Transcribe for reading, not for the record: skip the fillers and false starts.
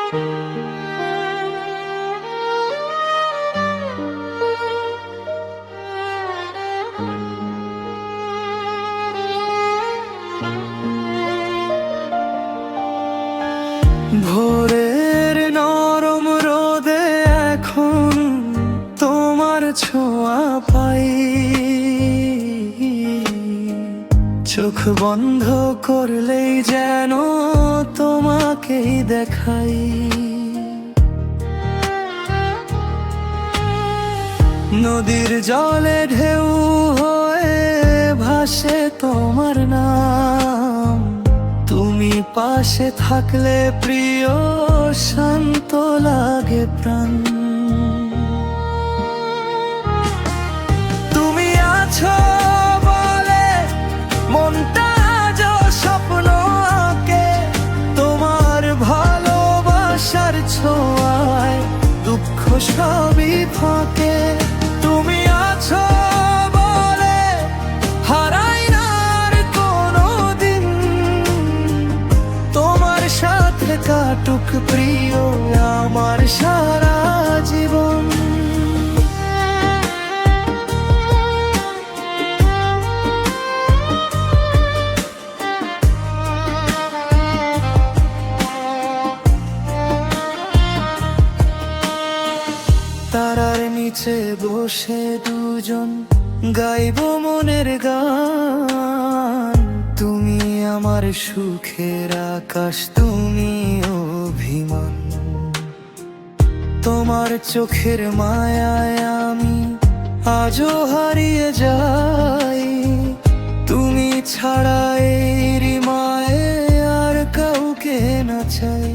ভোরের নরম রোদে এখন তোমার ছোঁয়া পাই, চোখ বন্ধ করলেই যেন তোমাকেই দেখাই। নদীর জলে ঢেউ হয়ে ভাসে তোমার নাম, তুমি পাশে থাকলে প্রিয় শান্ত লাগে প্রাণ। তুমি আছো বলে মনটা আজ স্বপ্ন আঁকে, তোমার ভালোবাসার ছোঁয়ায় দুঃখ সবই ফাঁকে। তুমি আছো বলে হারাই না আর কোনোদিন, তোমার সাথে কাটুক প্রিয় আমার সারা জীবন। তারার নিচে বসে দুজন গাইব মনের গান, তুমি আমার সুখের আকাশ, তুমি অভিমান। তোমার চোখের মায়ায় আমি আজও হারিয়ে যাই, তুমি ছাড়া এই মায়ে আর কাউকে না চাই।